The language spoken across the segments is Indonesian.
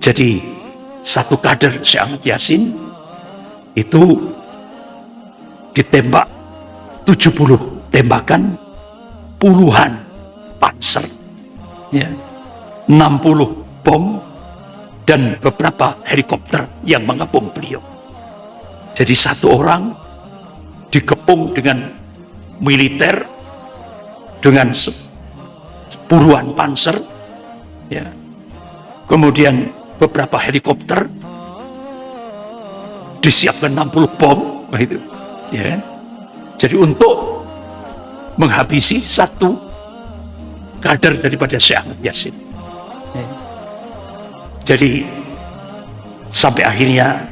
Jadi satu kader Syekh Ahmad Yasin itu ditembak 70 tembakan, puluhan panser, ya, 60 bom, dan beberapa helikopter yang mengepung beliau. Jadi satu orang dikepung dengan militer, dengan puluhan panser, ya. Kemudian beberapa helikopter, disiapkan 60 bom, gitu, ya. Jadi untuk menghabisi satu kader daripada Syekh Ahmad Yasin. Jadi sampai akhirnya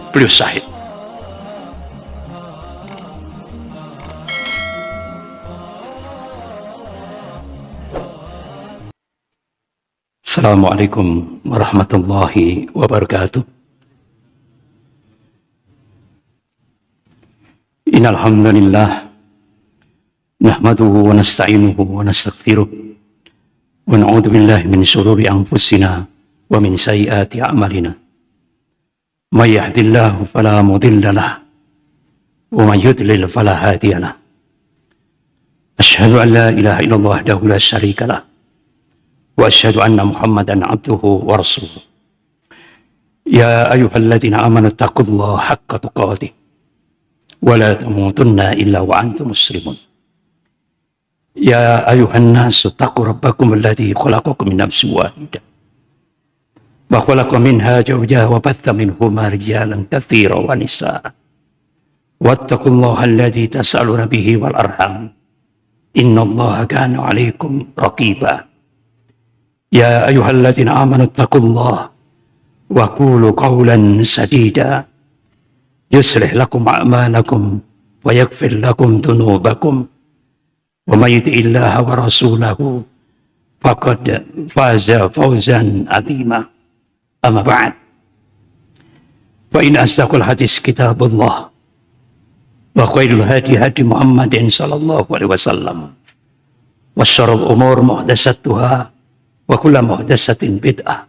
beliau syahid. Assalamualaikum warahmatullahi wabarakatuh. Innal hamdalillah nahmaduhu wa nasta'inuhu wa nastaghfiruh wa na'udzu billahi min shururi anfusina wa min sayyiati a'malina. May yahdihillahu fala mudilla lahu wa may yudlil fala hadiya lahu. Asyhadu an la ilaha illallah wahdahu la syarika lahu wa asyhadu anna Muhammadan abduhu wa rasuluh. Ya ayyuhalladzina amanu taqullaha haqqa tuqatih wa la tamutunna illa wa antum muslimun. Ya ayuhan nasu taqu rabbakum alladhi khalaqakum min nafsin wahidah wa khalaqa minha zawjaha wa batha minhuma rijalan katsiran wa nisaa wattaqullaha alladhi tas'aluna bihi wal arham innallaha kana 'alaikum raqiba. Ya ayyuhalladzina amanu taqullaha wa qulu qawlan sadida yuslih lakum a'malakum wa yaghfir lakum dhunubakum wa may yuti'illaha wa rasulahu faqad faza fawzan 'azima. Amma ba'd. Fa in asdaqal hadis kitabullah wa khairul hadi hadi Muhammadin sallallahu alaihi wasallam wa syarrul umur muhdatsatuha wa kullu muhdatsatin bid'ah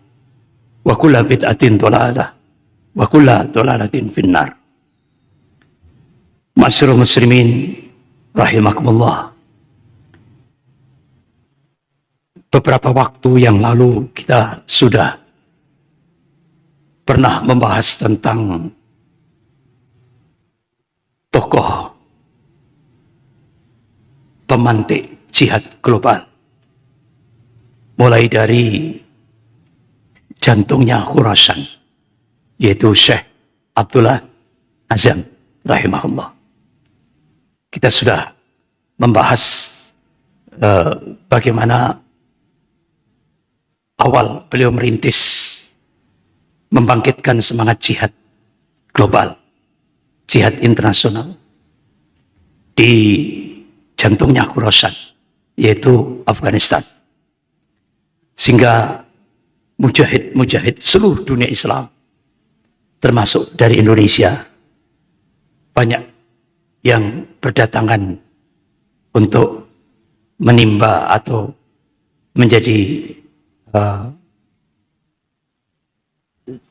wa kullu bid'atin dhalalah wa kullu dhalalatin finnar. Ma'asyiral muslimin rahimakumullah. Beberapa waktu yang lalu kita sudah pernah membahas tentang tokoh pemantik jihad global, mulai dari jantungnya Khurasan, yaitu Syekh Abdullah Azzam rahimahullah. Kita sudah membahas bagaimana awal beliau merintis membangkitkan semangat jihad global, jihad internasional di jantungnya Khurasan, yaitu Afghanistan. Sehingga mujahid-mujahid seluruh dunia Islam, termasuk dari Indonesia, banyak yang berdatangan untuk menimba atau menjadi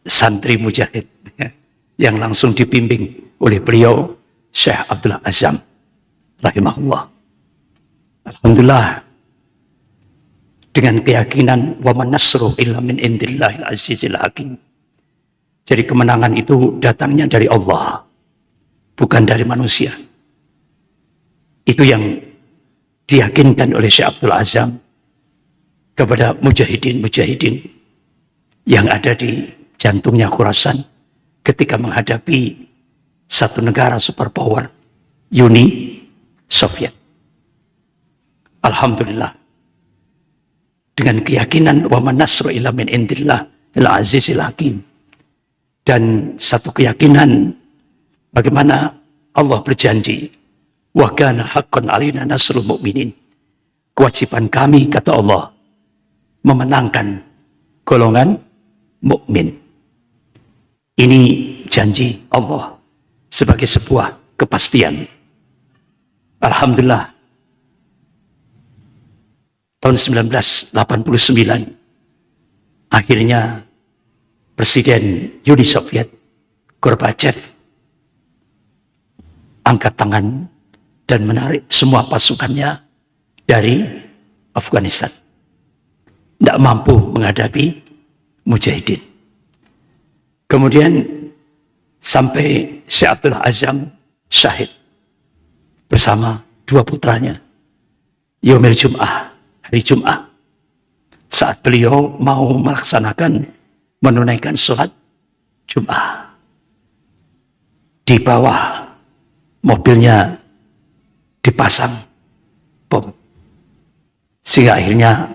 santri mujahid yang langsung dibimbing oleh beliau Syekh Abdullah Azzam rahimahullah. Alhamdulillah, dengan keyakinan wa man nasru illa min indillahil azizil hakim. Jadi kemenangan itu datangnya dari Allah, bukan dari manusia. Itu yang diyakinkan oleh Syekh Abdullah Azzam kepada mujahidin-mujahidin yang ada di jantungnya Khurasan ketika menghadapi satu negara superpower, Uni Soviet. Alhamdulillah, dengan keyakinan wa man nasru illa min indillah al azizil hakim, dan satu keyakinan bagaimana Allah berjanji, wa kana haqqan alaina nasrul mu'minin. Kewajiban kami, kata Allah, memenangkan golongan mukmin. Ini janji Allah sebagai sebuah kepastian. Alhamdulillah, tahun 1989 akhirnya Presiden Uni Soviet Gorbachev angkat tangan dan menarik semua pasukannya dari Afghanistan. Tidak mampu menghadapi mujahidin. Kemudian sampai Syekh Abdullah Azam syahid bersama dua putranya. Yaumil Jum'ah, hari Jum'ah, saat beliau mau menunaikan sholat Jum'ah. Di bawah mobilnya dipasang bom. Sehingga akhirnya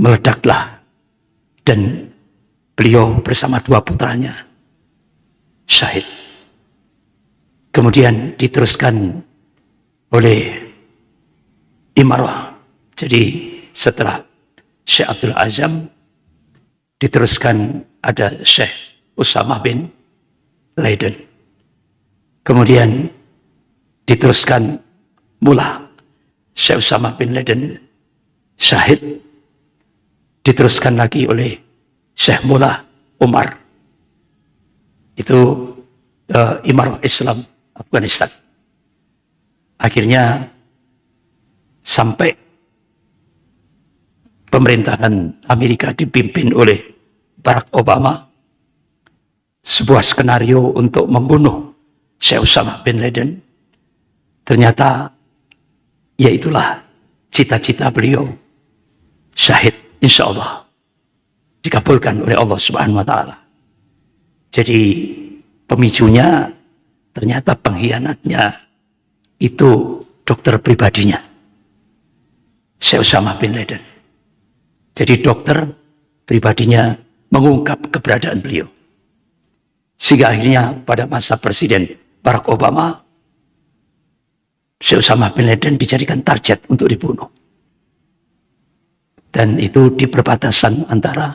meledaklah. Dan beliau bersama dua putranya syahid. Kemudian diteruskan oleh imarah. Jadi setelah Syekh Abdul Azam diteruskan ada Syekh Usamah bin Laden. Kemudian diteruskan Mullah Syekh Usamah bin Laden syahid. Diteruskan lagi oleh Syekh Mullah Umar. Itu imarah Islam Afghanistan. Akhirnya sampai pemerintahan Amerika dipimpin oleh Barack Obama, sebuah skenario untuk membunuh Syekh Usamah bin Laden. Ternyata ya itulah cita-cita beliau, syahid, insya Allah dikabulkan oleh Allah Subhanahu wa Ta'ala. Jadi pemicunya ternyata pengkhianatnya itu dokter pribadinya Syekh Usamah bin Laden. Jadi dokter pribadinya mengungkap keberadaan beliau. Sehingga akhirnya pada masa Presiden Barack Obama, Syekh Usamah bin Laden dijadikan target untuk dibunuh. Dan itu di perbatasan antara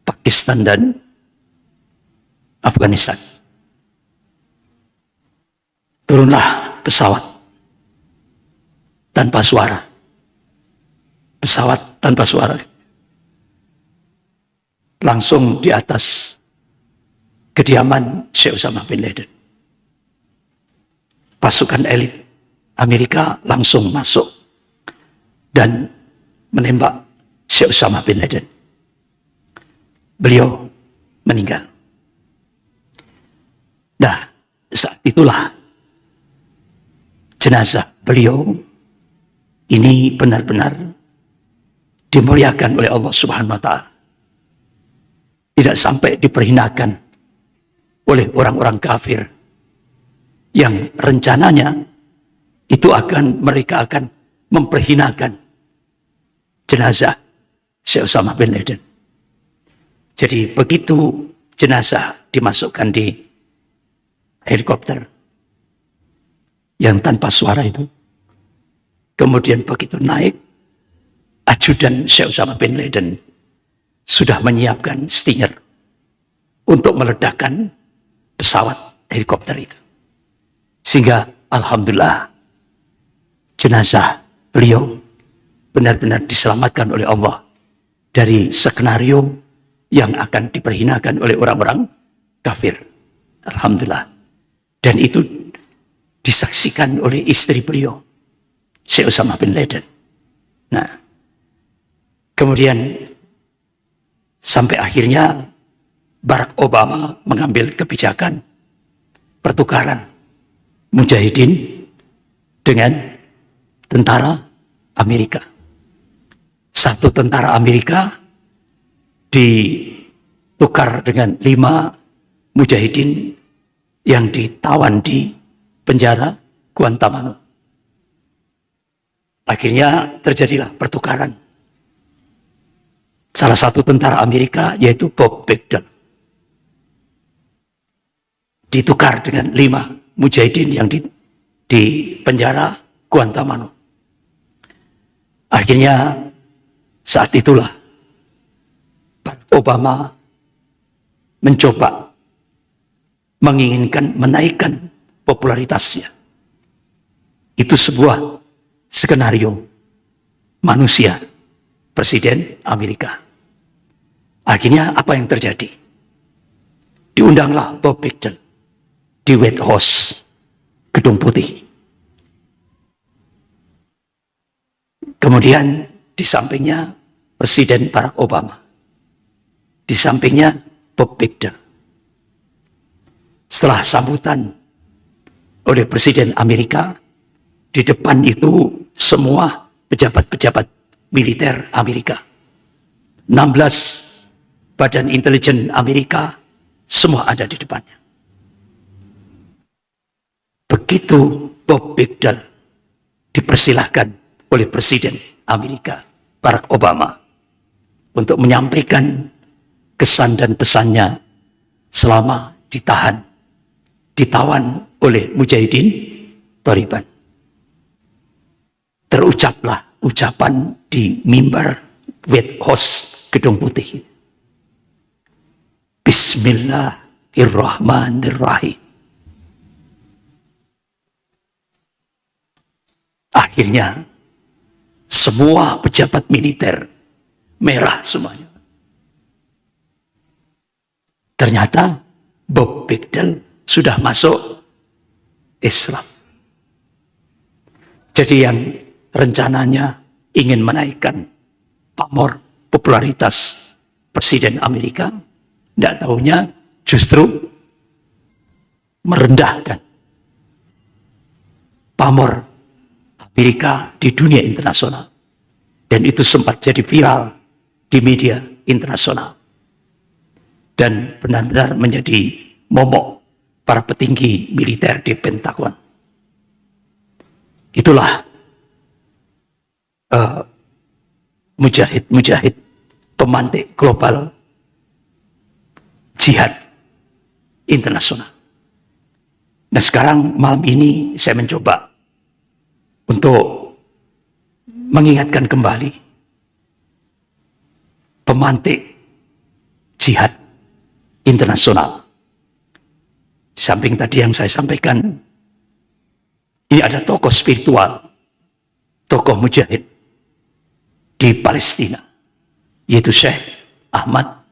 Pakistan dan Afghanistan. Turunlah pesawat tanpa suara. Pesawat tanpa suara. Langsung di atas kediaman Syekh Usamah bin Laden. Pasukan elit Amerika langsung masuk dan menembak Syekh Usamah bin Laden. Beliau meninggal. Nah, saat itulah jenazah beliau ini benar-benar dimuliakan oleh Allah Subhanahu wa Ta'ala. Tidak sampai diperhinakan oleh orang-orang kafir yang rencananya itu mereka akan memperhinakan jenazah Syekh Usamah bin Laden. Jadi begitu jenazah dimasukkan di helikopter yang tanpa suara itu, kemudian begitu naik, ajudan Syekh Usamah bin Laden sudah menyiapkan stinger untuk meledakkan pesawat helikopter itu. Sehingga alhamdulillah jenazah beliau benar-benar diselamatkan oleh Allah dari skenario yang akan diperhinakan oleh orang-orang kafir. Alhamdulillah. Dan itu disaksikan oleh istri beliau, Syekh Usamah bin Laden. Nah, kemudian sampai akhirnya Barack Obama mengambil kebijakan pertukaran mujahidin dengan tentara Amerika. Satu tentara Amerika ditukar dengan 5 mujahidin yang ditawan di penjara Guantanamo. Akhirnya terjadilah pertukaran. Salah satu tentara Amerika yaitu Bob Bagdad ditukar dengan 5 mujahidin yang di penjara Guantanamo. Akhirnya saat itulah Obama mencoba menginginkan menaikkan popularitasnya. Itu sebuah skenario manusia Presiden Amerika. Akhirnya apa yang terjadi? Diundanglah Bob Bigdal di White House, Gedung Putih. Kemudian di sampingnya Presiden Barack Obama. Di sampingnya Bob Bigdal. Setelah sambutan oleh Presiden Amerika, di depan itu semua pejabat-pejabat militer Amerika. 16 badan intelijen Amerika semua ada di depannya. Begitu Bob Bigdal dipersilahkan oleh Presiden Amerika Barack Obama untuk menyampaikan kesan dan pesannya selama ditawan oleh Mujahidin Thaliban. Terucaplah ucapan di mimbar White House Gedung Putih. Bismillahirrahmanirrahim. Akhirnya semua pejabat militer merah semuanya. Ternyata Bob Bigdal sudah masuk Islam. Jadi yang rencananya ingin menaikkan pamor popularitas Presiden Amerika, tidak tahunya justru merendahkan pamor Amerika di dunia internasional. Dan itu sempat jadi viral di media internasional. Dan benar-benar menjadi momok para petinggi militer di Pentagon. Itulah mujahid-mujahid pemantik global jihad internasional. Nah sekarang malam ini saya mencoba untuk mengingatkan kembali pemantik jihad internasional. Di samping tadi yang saya sampaikan, ini ada tokoh spiritual, tokoh mujahid di Palestina, yaitu Syekh Ahmad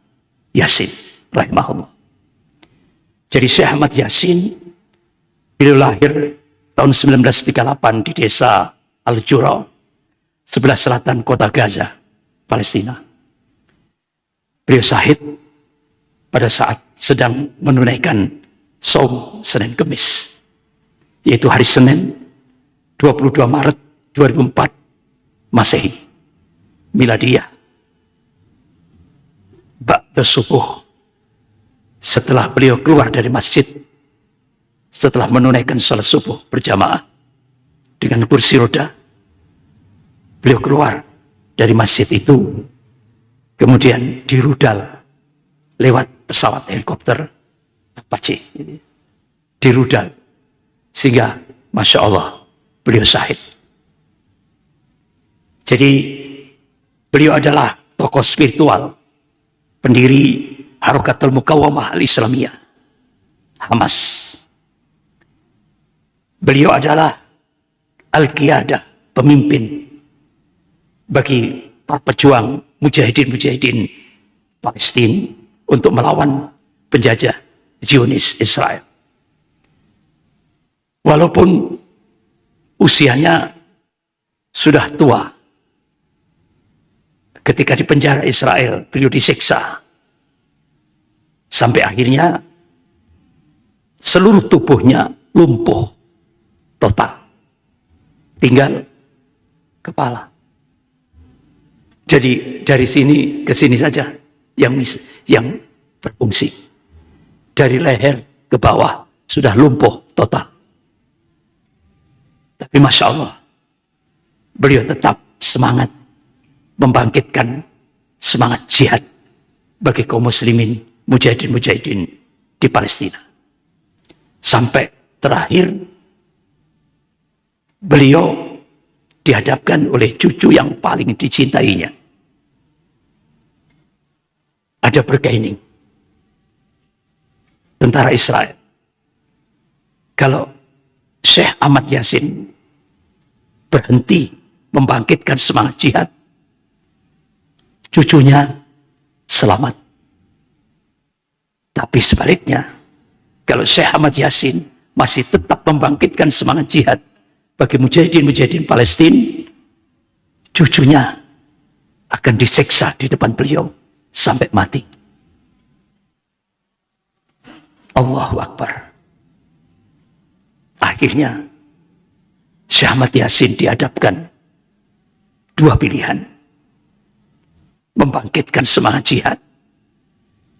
Yasin rahimahullah. Jadi Syekh Ahmad Yasin beliau lahir tahun 1938 di desa Al-Jura, sebelah selatan kota Gaza, Palestina. Beliau syahid pada saat sedang menunaikan saum Senin Kemis, yaitu hari Senin 22 Maret 2004 Masehi Miladiyah. Ba'da subuh, setelah beliau keluar dari masjid, setelah menunaikan salat subuh berjamaah dengan kursi roda, beliau keluar dari masjid itu, kemudian dirudal lewat pesawat helikopter Apache, dirudal sehingga Masya Allah beliau syahid. Jadi beliau adalah tokoh spiritual, pendiri Harakatul Muqawamah Al-Islamiyah, Hamas. Beliau adalah Al-Qiyadah, pemimpin bagi para pejuang mujahidin-mujahidin Palestina untuk melawan penjajah Zionis Israel. Walaupun usianya sudah tua, ketika di penjara Israel beliau disiksa sampai akhirnya seluruh tubuhnya lumpuh total, tinggal kepala. Jadi dari sini ke sini saja yang berfungsi. Dari leher ke bawah sudah lumpuh total. Tapi Masya Allah, beliau tetap semangat membangkitkan semangat jihad bagi kaum muslimin, mujahidin-mujahidin di Palestina. Sampai terakhir beliau dihadapkan oleh cucu yang paling dicintainya. Ada bergaining tentara Israel. Kalau Syekh Ahmad Yasin berhenti membangkitkan semangat jihad, cucunya selamat. Tapi sebaliknya, kalau Syekh Ahmad Yasin masih tetap membangkitkan semangat jihad bagi mujahidin-mujahidin Palestina, cucunya akan disiksa di depan beliau sampai mati. Allahu Akbar. Akhirnya Syekh Ahmad Yasin dihadapkan dua pilihan. Membangkitkan semangat jihad.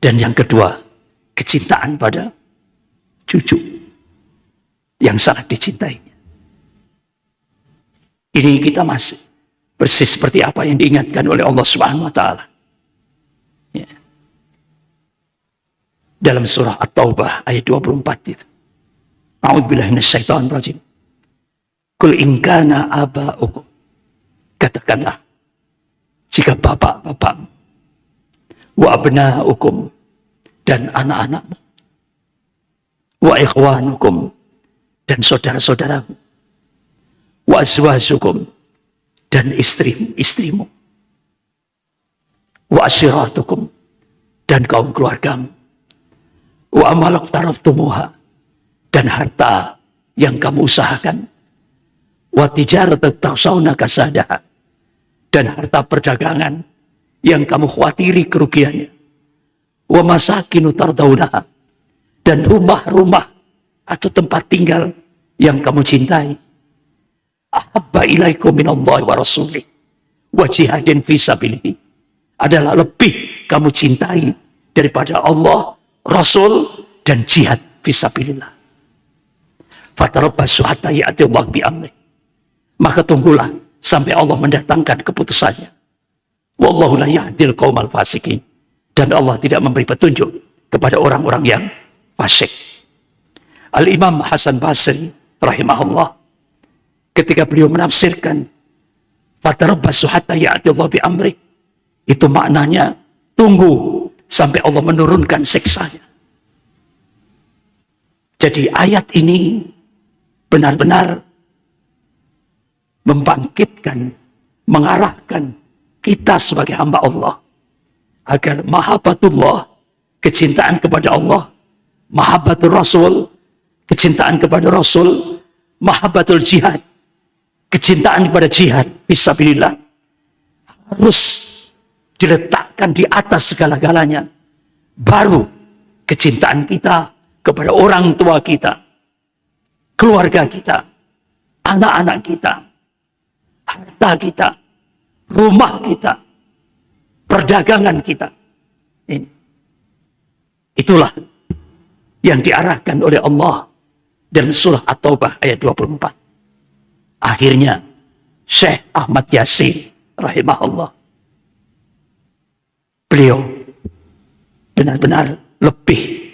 Dan yang kedua, kecintaan pada cucu yang sangat dicintainya. Ini kita masih persis seperti apa yang diingatkan oleh Allah Subhanahu wa taala. Ya. Dalam surah At-Taubah ayat 24 itu. A'udzubillahi minasyaitonir rajim. Qul in kana aba'ukum. Katakanlah, jika bapak-bapak wa abna'ukum, dan anak-anakmu, wa ikhwanukum, dan saudara-saudaramu, wa azwajukum, dan istrimu, wa asyiratukum, dan kaum keluargamu, wa amalak taraftumuha, dan harta yang kamu usahakan, wa tijarat taksawna kasadaha, dan harta perdagangan yang kamu khawatiri kerugiannya, wa masakinu tardaunaha, dan rumah-rumah atau tempat tinggal yang kamu cintai, ahabba ilaikum minallahi wa rasulih wa jihadin fisabilihi, adalah lebih kamu cintai daripada Allah, Rasul, dan jihad fisabilillah. Fatarabbasu hatta ya'ti Allah bi amri. Maka tunggulah sampai Allah mendatangkan keputusannya. Wallahu la yahdil qaumal fasiqin. Dan Allah tidak memberi petunjuk kepada orang-orang yang fasik. Al-Imam Hasan Basri rahimahullah, ketika beliau menafsirkan fatarabbasu hatta ya'ti Allah bi amri, itu maknanya tunggu sampai Allah menurunkan siksanya. Jadi ayat ini benar-benar membangkitkan, mengarahkan kita sebagai hamba Allah agar mahabbatullah, kecintaan kepada Allah, mahabbatul Rasul, kecintaan kepada Rasul, mahabbatul jihad, kecintaan kepada jihad fisabilillah, harus diletakkan di atas segala-galanya. Baru kecintaan kita kepada orang tua kita, keluarga kita, anak-anak kita, harta kita, rumah kita, perdagangan kita. Ini. Itulah yang diarahkan oleh Allah dalam surah At-Taubah ayat 24. Akhirnya Syekh Ahmad Yasin rahimahullah, beliau benar-benar lebih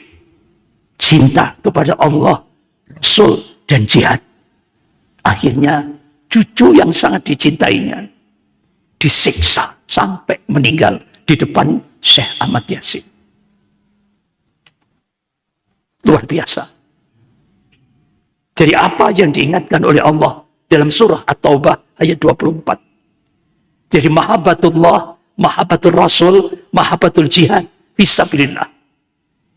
cinta kepada Allah, Rasul, dan jihad. Akhirnya cucu yang sangat dicintainya disiksa sampai meninggal di depan Syekh Ahmad Yasin. Luar biasa. Jadi apa yang diingatkan oleh Allah dalam surah At-Taubah ayat 24. Jadi mahabbatullah, mahabbatul Rasul, mahabbatul jihad fisabilillah,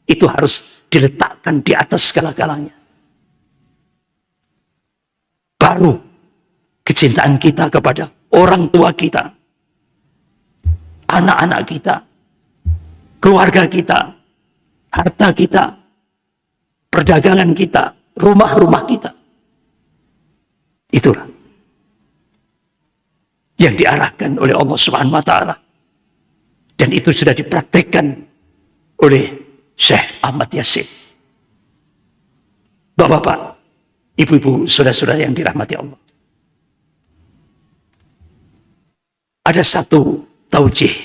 itu harus diletakkan di atas segala-galanya. Baru kecintaan kita kepada orang tua kita, anak-anak kita, keluarga kita, harta kita, perdagangan kita, rumah-rumah kita. Itulah yang diarahkan oleh Allah Subhanahu wa taala. Dan itu sudah dipraktekkan oleh Syekh Ahmad Yasin. Bapak-bapak, ibu-ibu, saudara-saudara yang dirahmati Allah. Ada satu taujih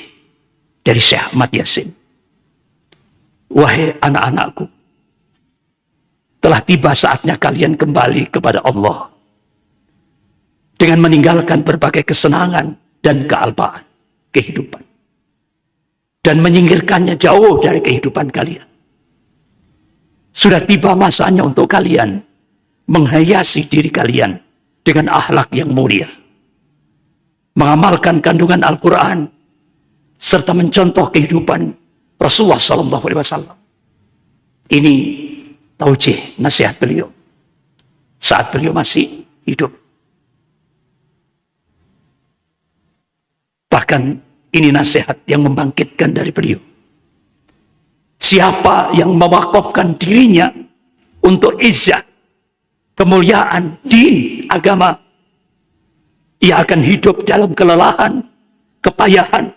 dari Syekh Ahmad Yasin. Wahai anak-anakku, telah tiba saatnya kalian kembali kepada Allah dengan meninggalkan berbagai kesenangan dan kealpaan kehidupan, dan menyingkirkannya jauh dari kehidupan kalian. Sudah tiba masanya untuk kalian menghiasi diri kalian dengan akhlak yang mulia, mengamalkan kandungan Al-Quran, serta mencontoh kehidupan Rasulullah SAW. Ini taujih nasihat beliau saat beliau masih hidup. Bahkan ini nasihat yang membangkitkan dari beliau. Siapa yang mewakafkan dirinya untuk izzah, kemuliaan, din, agama, ia akan hidup dalam kelelahan, kepayahan.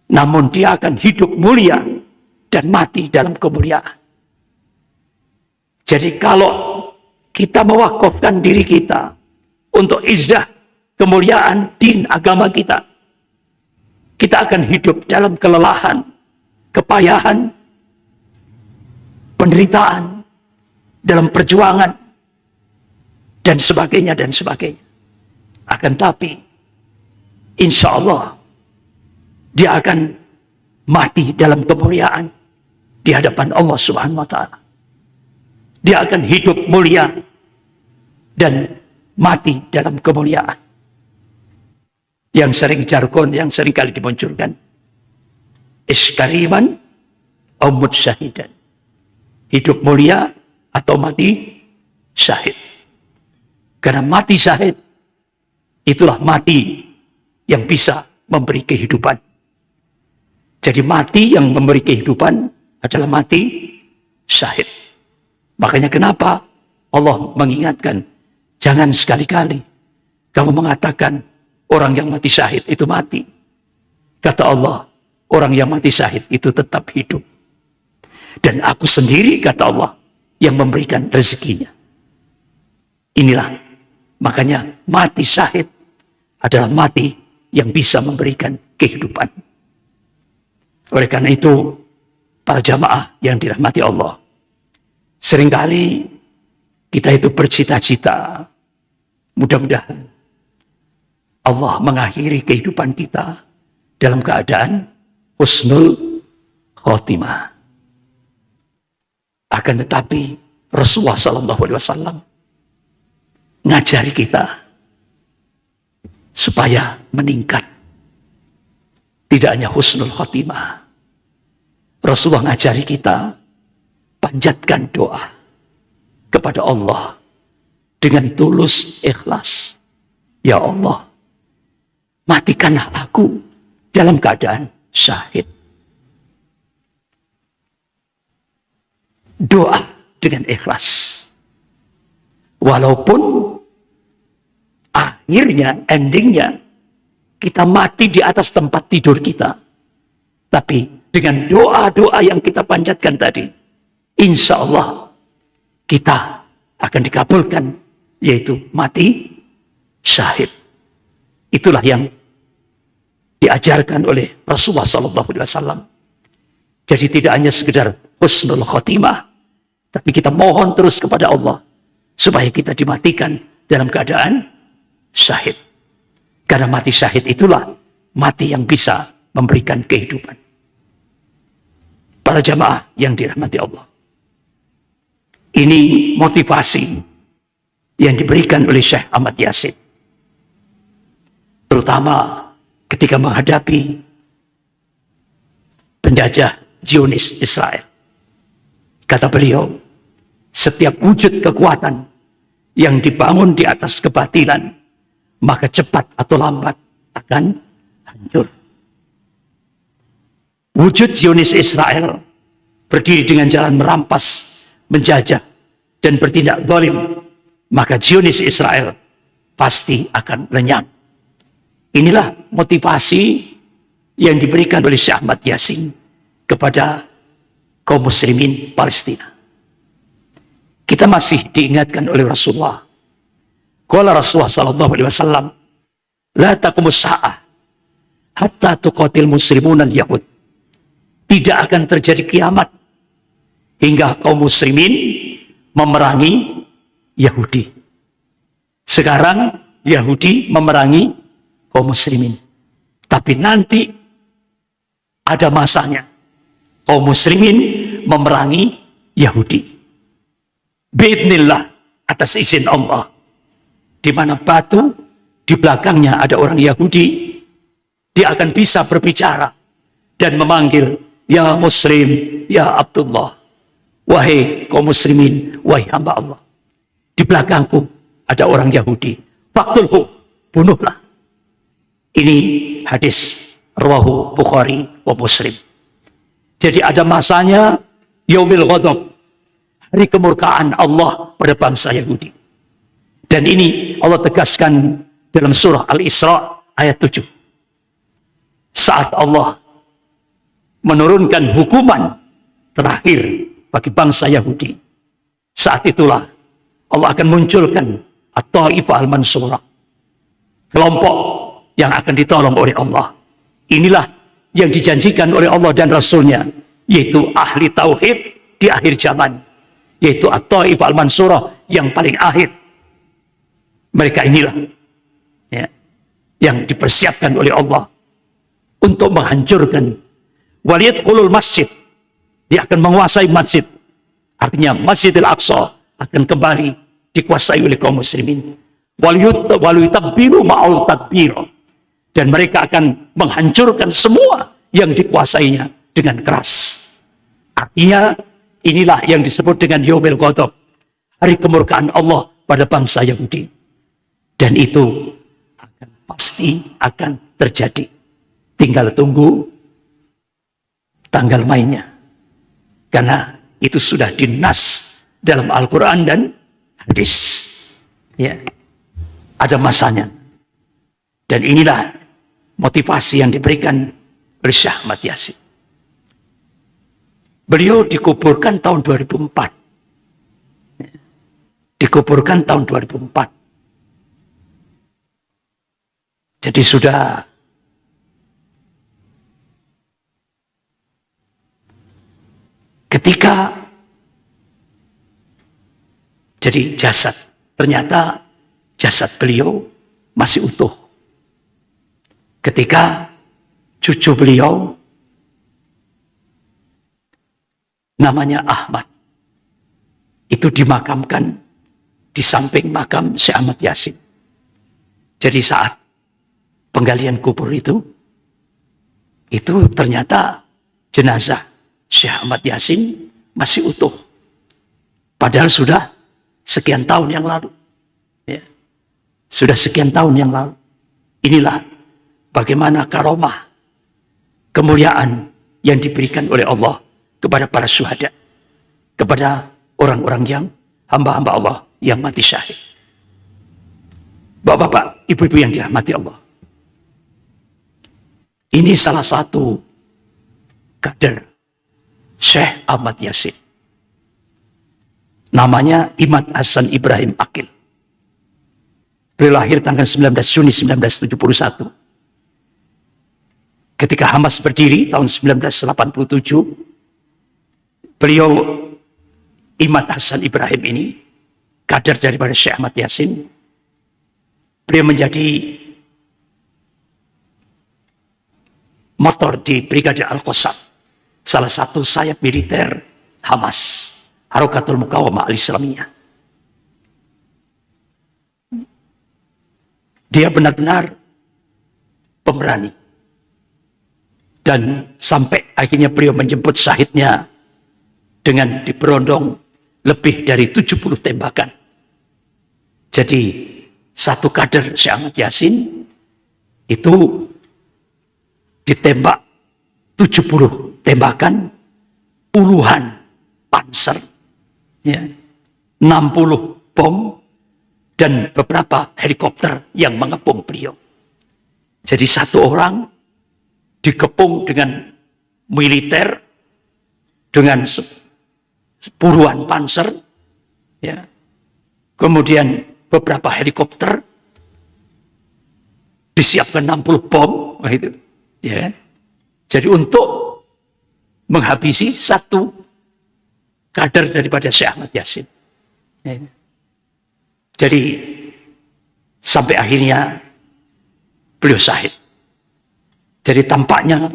Namun dia akan hidup mulia dan mati dalam kemuliaan. Jadi kalau kita mewakafkan diri kita untuk izzah, kemuliaan, din, agama kita, kita akan hidup dalam kelelahan, kepayahan, penderitaan, dalam perjuangan, dan sebagainya, dan sebagainya. Akan tapi, insya Allah, dia akan mati dalam kemuliaan di hadapan Allah Subhanahu wa Ta'ala. Dia akan hidup mulia dan mati dalam kemuliaan. Yang sering jargon, yang sering kali dimunculkan, iskariman au mut syahidan. Hidup mulia atau mati syahid. Karena mati syahid itulah mati yang bisa memberi kehidupan. Jadi mati yang memberi kehidupan adalah mati syahid. Makanya kenapa Allah mengingatkan, jangan sekali-kali kamu mengatakan orang yang mati syahid itu mati. Kata Allah, orang yang mati syahid itu tetap hidup. Dan aku sendiri, kata Allah, yang memberikan rezekinya. Inilah, makanya mati syahid adalah mati yang bisa memberikan kehidupan. Oleh karena itu, para jamaah yang dirahmati Allah, seringkali kita itu bercita-cita, mudah-mudahan Allah mengakhiri kehidupan kita dalam keadaan husnul khotimah. Akan tetapi Rasulullah SAW ngajari kita supaya meningkat. Tidak hanya husnul khotimah. Rasulullah ngajari kita panjatkan doa kepada Allah dengan tulus ikhlas. Ya Allah, matikanlah aku dalam keadaan syahid. Doa dengan ikhlas. Walaupun akhirnya, endingnya, kita mati di atas tempat tidur kita. Tapi dengan doa-doa yang kita panjatkan tadi, insya Allah kita akan dikabulkan, yaitu mati syahid. Itulah yang diajarkan oleh Rasulullah SAW. Jadi tidak hanya sekedar husnul khotimah, tapi kita mohon terus kepada Allah supaya kita dimatikan dalam keadaan syahid. Karena mati syahid itulah mati yang bisa memberikan kehidupan. Para jamaah yang dirahmati Allah, ini motivasi yang diberikan oleh Syekh Ahmad Yasin, terutama ketika menghadapi penjajah Zionis Israel. Kata beliau, setiap wujud kekuatan yang dibangun di atas kebatilan, maka cepat atau lambat akan hancur. Wujud Zionis Israel berdiri dengan jalan merampas, menjajah, dan bertindak zalim, maka Zionis Israel pasti akan lenyap. Inilah motivasi yang diberikan oleh Syekh Ahmad Yasin kepada kaum muslimin Palestina. Kita masih diingatkan oleh Rasulullah. Qala Rasulullah sallallahu alaihi wasallam, la taqumus sa'ah hatta tuqatil muslimun al-yahud. Tidak akan terjadi kiamat hingga kaum muslimin memerangi Yahudi. Sekarang Yahudi memerangi kaum muslimin. Tapi nanti ada masanya kaum muslimin memerangi Yahudi. Biidznillah, atas izin Allah. Di mana batu di belakangnya ada orang Yahudi, dia akan bisa berbicara dan memanggil, ya muslim, ya Abdullah, wahai kaum muslimin, wahai hamba Allah, di belakangku ada orang Yahudi, faqtulhu, bunuhlah. Ini hadis rawahu Bukhari wa Muslim. Jadi ada masanya yaumil ghadab, hari kemurkaan Allah pada bangsa Yahudi. Dan ini Allah tegaskan dalam surah Al-Isra ayat 7. Saat Allah menurunkan hukuman terakhir bagi bangsa Yahudi, saat itulah Allah akan munculkan At-Taifah Al-Mansurah, kelompok yang akan ditolong oleh Allah. Inilah yang dijanjikan oleh Allah dan Rasulnya, yaitu ahli tauhid di akhir zaman, yaitu At-Taifah Al-Mansurah yang paling akhir. Mereka inilah ya, yang dipersiapkan oleh Allah untuk menghancurkan waliyadkhulul masjid. Dia akan menguasai masjid. Artinya Masjidil Aqsa akan kembali dikuasai oleh kaum muslimin. Waliyutabbiru ma'al tadbir. Dan mereka akan menghancurkan semua yang dikuasainya dengan keras. Artinya inilah yang disebut dengan Yaumil Ghadab, hari kemurkaan Allah pada bangsa Yahudi. Dan itu pasti akan terjadi. Tinggal tunggu tanggal mainnya. Karena itu sudah dinas dalam Al-Quran dan hadis. Ya, ada masanya. Dan inilah motivasi yang diberikan oleh Syekh Ahmad Yasin. Beliau dikuburkan tahun 2004. Dikuburkan tahun 2004. Jadi sudah ketika jadi jasad, ternyata jasad beliau masih utuh. Ketika cucu beliau namanya Ahmad itu dimakamkan di samping makam Syekh Ahmad Yasin. Jadi saat penggalian kubur itu ternyata jenazah Syekh Ahmad Yasin masih utuh. Padahal sudah sekian tahun yang lalu. Ya. Sudah sekian tahun yang lalu. Inilah bagaimana karomah, kemuliaan yang diberikan oleh Allah kepada para syuhada, kepada orang-orang yang hamba-hamba Allah yang mati syahid. Bapak-bapak, ibu-ibu yang dirahmati Allah. Ini salah satu kader Syekh Ahmad Yasin. Namanya Imad Hasan Ibrahim Akil. Beliau lahir tanggal 19 Juni 1971. Ketika Hamas berdiri tahun 1987, beliau Imad Hasan Ibrahim ini, kader daripada Syekh Ahmad Yasin, beliau menjadi motor di Brigade Al-Qassam, salah satu sayap militer Hamas, Harakatul Muqawamah Al-Islamiyah. Dia benar-benar pemberani. Dan sampai akhirnya beliau menjemput syahidnya dengan diberondong lebih dari 70 tembakan. Jadi satu kader Syekh Ahmad Yasin itu ditembak 70 tembakan, puluhan panser, ya, 60 bom, dan beberapa helikopter yang mengepung beliau. Jadi satu orang dikepung dengan militer, dengan puluhan panser, ya, kemudian beberapa helikopter, disiapkan 60 bom, gitu, ya. Jadi untuk menghabisi satu kader daripada Syekh Ahmad Yasin. Ya. Jadi sampai akhirnya beliau syahid. Jadi tampaknya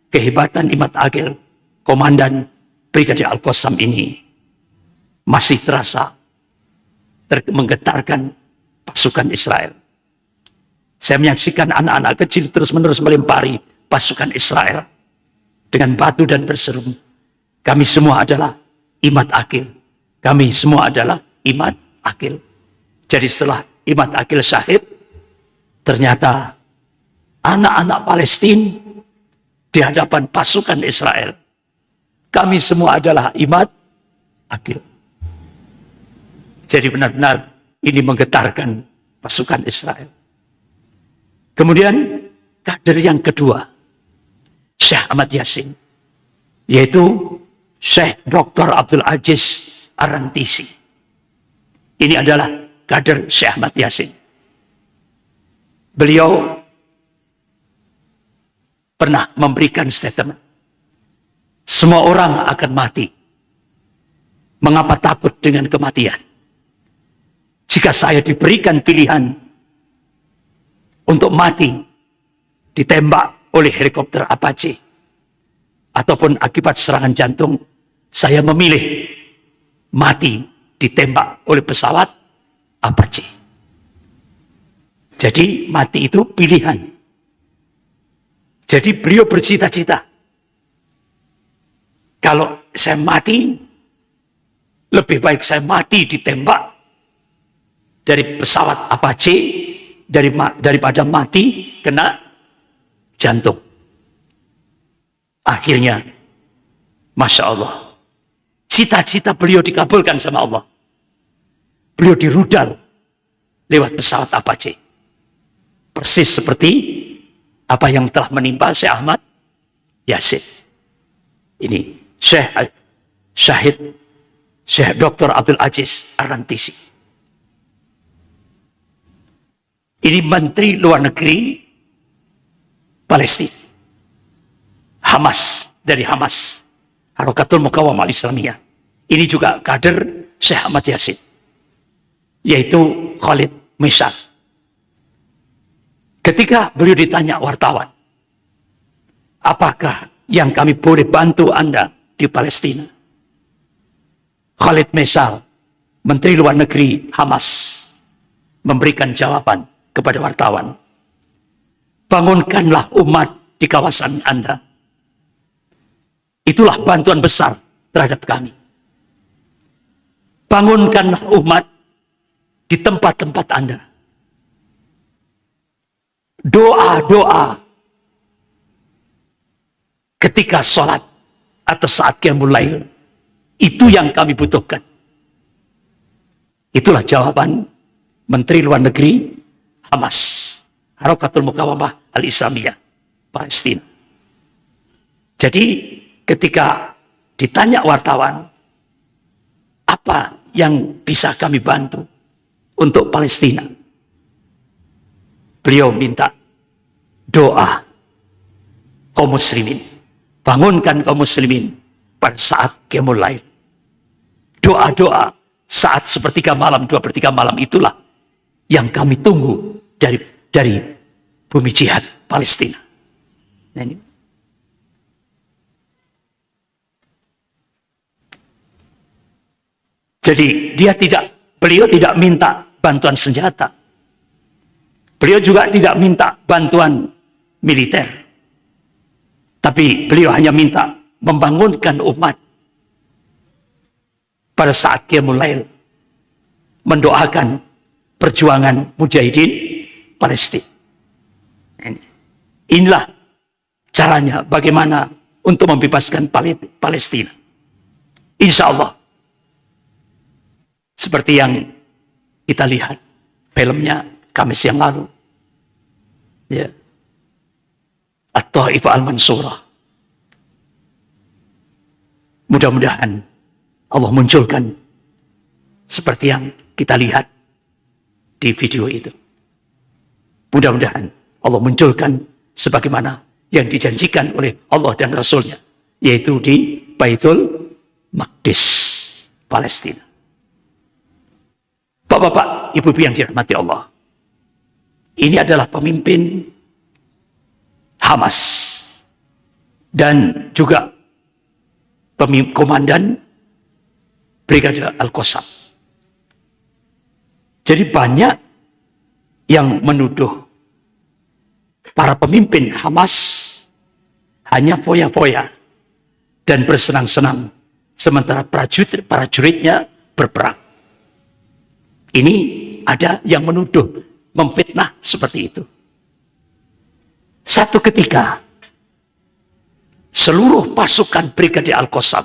kehebatan Imad Akil, komandan Brigade Al-Qassam ini, masih terasa menggetarkan pasukan Israel. Saya menyaksikan anak-anak kecil terus-menerus melempari pasukan Israel dengan batu dan berseru, Kami semua adalah Imad Aqil. Kami semua adalah Imad Aqil. Jadi setelah Imad Aqil syahid, ternyata anak-anak Palestina di hadapan pasukan Israel, kami semua adalah Imad Aqil. Jadi benar-benar ini menggetarkan pasukan Israel. Kemudian kader yang kedua, Syekh Ahmad Yasin, yaitu Syekh Dr. Abdul Aziz Ar-Rantisi. Ini adalah kader Syekh Ahmad Yasin. Beliau pernah memberikan statement, semua orang akan mati. Mengapa takut dengan kematian? Jika saya diberikan pilihan untuk mati ditembak oleh helikopter Apache ataupun akibat serangan jantung, saya memilih mati ditembak oleh pesawat Apache. Jadi mati itu pilihan. Jadi beliau bercita-cita, kalau saya mati, lebih baik saya mati ditembak dari pesawat Apache daripada mati kena jantung. Akhirnya, Masya Allah, cita-cita beliau dikabulkan sama Allah. Beliau dirudal lewat pesawat Apache. Persis seperti apa yang telah menimpa Syekh Ahmad Yasin. Ini Syekh Dr. Abdul Aziz Ar-Rantisi. Ini Menteri Luar Negeri Palestina. Hamas, dari Hamas. Harakatul Muqawamah Al-Islamiyah. Ini juga kader Syekh Ahmad Yasin, yaitu Khalid Meshal. Ketika beliau ditanya wartawan, apakah yang kami boleh bantu Anda di Palestina? Khalid Meshal, Menteri Luar Negeri Hamas, memberikan jawaban kepada wartawan. Bangunkanlah umat di kawasan Anda. Itulah bantuan besar terhadap kami. Bangunkanlah umat di tempat-tempat Anda. Doa-doa ketika sholat atau saat qiyamul lail, itu yang kami butuhkan. Itulah jawaban Menteri Luar Negeri Hamas, Harakatul Muqawamah Al-Islamiyah Palestina. Jadi ketika ditanya wartawan, apa yang bisa kami bantu untuk Palestina? Beliau minta doa kaum muslimin. Bangunkan kaum muslimin pada saat qiyamul lail. Doa-doa saat sepertiga malam, 2/3 malam itulah yang kami tunggu dari bumi jihad Palestina. Nah, ini. Jadi beliau tidak minta bantuan senjata. Beliau juga tidak minta bantuan militer. Tapi beliau hanya minta membangunkan umat pada saat qiyamul lail, mendoakan perjuangan mujahidin Palestina. Inilah caranya bagaimana untuk membebaskan Palestina. Insya Allah. Seperti yang kita lihat filmnya Kamis yang lalu. Ya. At-Taifah Al-Mansurah. Mudah-mudahan Allah munculkan seperti yang kita lihat di video itu. Mudah-mudahan Allah munculkan sebagaimana yang dijanjikan oleh Allah dan Rasulnya, yaitu di Baitul Maqdis, Palestina. Bapak-bapak, ibu-ibu yang dirahmati Allah, ini adalah pemimpin Hamas dan juga komandan Brigade Al-Qassam. Jadi banyak yang menuduh para pemimpin Hamas hanya foya-foya dan bersenang-senang sementara prajuritnya berperang. Ini ada yang menuduh, memfitnah seperti itu. Satu ketika, seluruh pasukan Brigade Al-Qassam,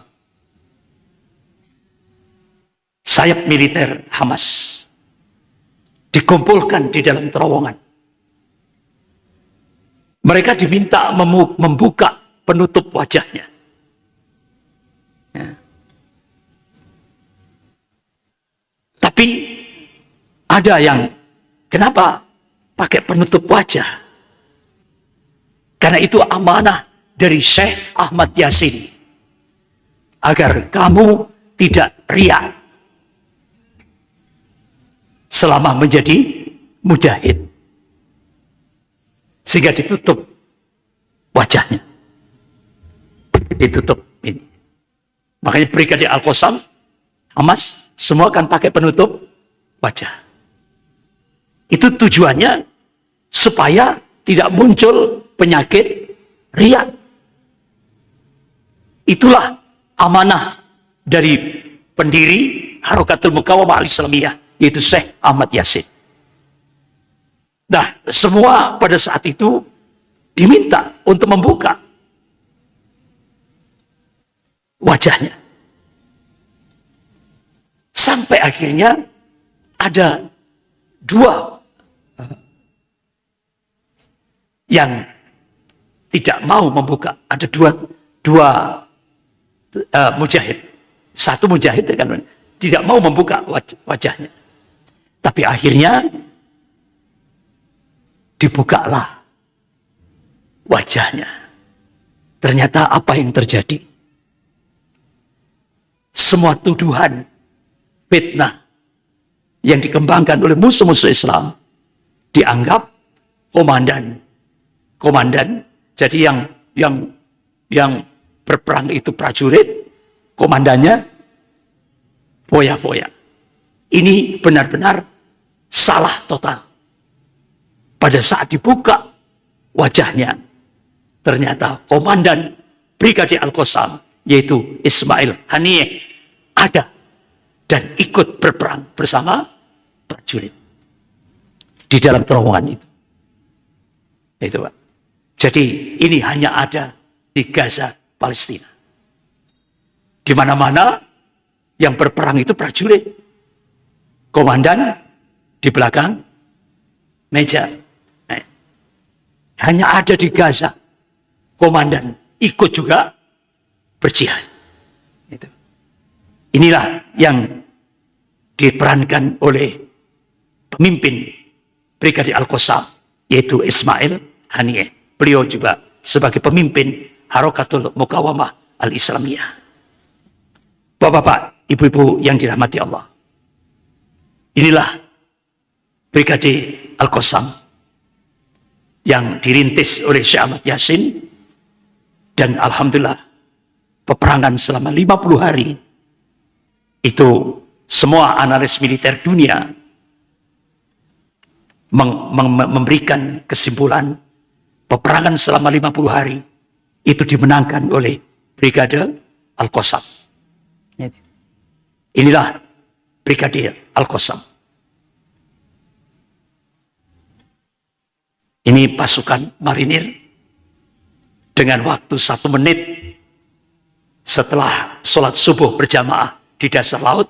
sayap militer Hamas, dikumpulkan di dalam terowongan. Mereka diminta membuka penutup wajahnya. Ya. Tapi ada yang, kenapa pakai penutup wajah? Karena itu amanah dari Syekh Ahmad Yasin, agar kamu tidak riak selama menjadi mujahid. Sehingga ditutup wajahnya. Ditutup ini. Makanya Brigade Al-Qassam, Hamas, semua kan pakai penutup wajah. Itu tujuannya supaya tidak muncul penyakit riak. Itulah amanah dari pendiri Harakatul Muqawamah Al-Islamiyah, yaitu Syekh Ahmad Yasin. Nah, semua pada saat itu diminta untuk membuka wajahnya. Sampai akhirnya ada dua yang tidak mau membuka. Ada dua mujahid. Satu mujahid kan tidak mau membuka wajahnya. Tapi akhirnya dibukalah wajahnya. Ternyata apa yang terjadi? Semua tuduhan fitnah yang dikembangkan oleh musuh-musuh Islam dianggap komandan. Jadi yang berperang itu prajurit, komandannya foya-foya. Ini benar-benar salah total. Pada saat dibuka wajahnya, ternyata komandan Brigade Al-Qassam, yaitu Ismail Haniyeh, ada dan ikut berperang bersama prajurit di dalam terowongan itu. Itu, Pak. Jadi ini hanya ada di Gaza, Palestina. Di mana-mana yang berperang itu prajurit. Komandan di belakang meja. Hanya ada di Gaza, komandan ikut juga berjihad. Inilah yang diperankan oleh pemimpin Brigade Al-Qassam, yaitu Ismail Haniyeh. Beliau juga sebagai pemimpin Harakatul Muqawamah Al-Islamiyah. Bapak-bapak, ibu-ibu yang dirahmati Allah, inilah Brigade Al-Qassam yang dirintis oleh Syekh Ahmad Yasin, dan alhamdulillah peperangan selama 50 hari itu semua analis militer dunia memberikan kesimpulan peperangan selama 50 hari itu dimenangkan oleh Brigade Al-Qassam. Inilah Brigade Al-Qassam. Ini pasukan marinir dengan waktu 1 menit setelah sholat subuh berjamaah di dasar laut,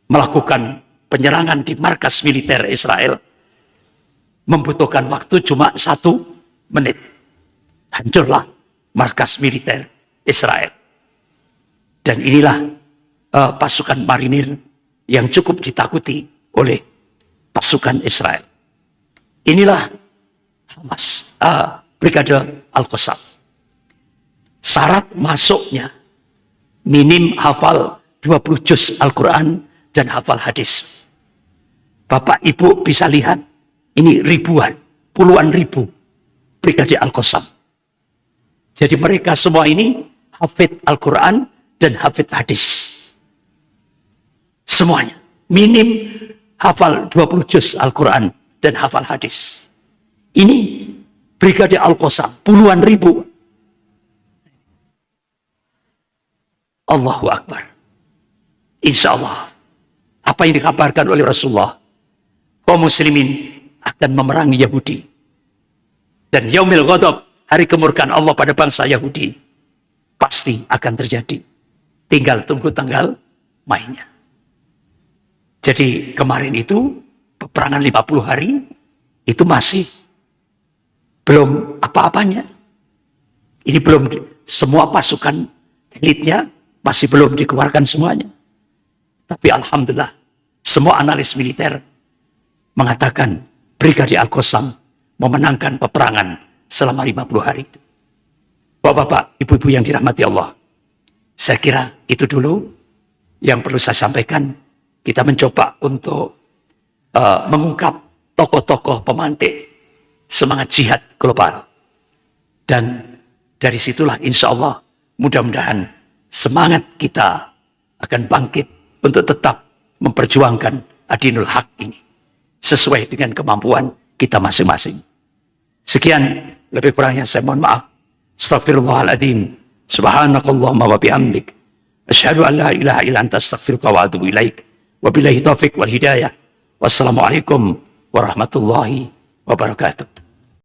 melakukan penyerangan di markas militer Israel, membutuhkan waktu cuma 1 menit. Hancurlah markas militer Israel. Dan inilah pasukan marinir yang cukup ditakuti oleh pasukan Israel. Inilah Hamas, Brigade Al-Qassam. Syarat masuknya minim hafal 20 juz Al-Quran dan hafal hadis. Bapak Ibu bisa lihat, ini ribuan, puluhan ribu Brigade Al-Qassam. Jadi mereka semua ini hafid Al-Quran dan hafid hadis. Semuanya. Minim hafal 20 juz Al-Quran dan hafal hadis. Ini Brigade Al-Qassam, puluhan ribu. Allahu Akbar. Insya Allah, apa yang dikabarkan oleh Rasulullah, kaum muslimin akan memerangi Yahudi. Dan Yaumil Ghadab, hari kemurkaan Allah pada bangsa Yahudi, pasti akan terjadi. Tinggal tunggu tanggal mainnya. Jadi kemarin itu, peperangan 50 hari, itu masih belum apa-apanya. Ini belum, semua pasukan elitnya masih belum dikeluarkan semuanya. Tapi alhamdulillah, semua analis militer mengatakan Brigadir Al-Qassam memenangkan peperangan selama 50 hari itu. Bapak-bapak, ibu-ibu yang dirahmati Allah, saya kira itu dulu yang perlu saya sampaikan. Kita mencoba untuk mengungkap tokoh-tokoh pemantik semangat jihad global. Dan dari situlah insya Allah mudah-mudahan semangat kita akan bangkit untuk tetap memperjuangkan adinul haq ini sesuai dengan kemampuan kita masing-masing. Sekian, lebih kurangnya saya mohon maaf. Astaghfirullahaladzim. Subhanakallahumma wa bihamdik. Asyhadu an la ilaha illa anta astaghfiruka wa atubu ilaik. Wabillahi taufiq wal hidayah. Wassalamualaikum warahmatullahi wabarakatuh.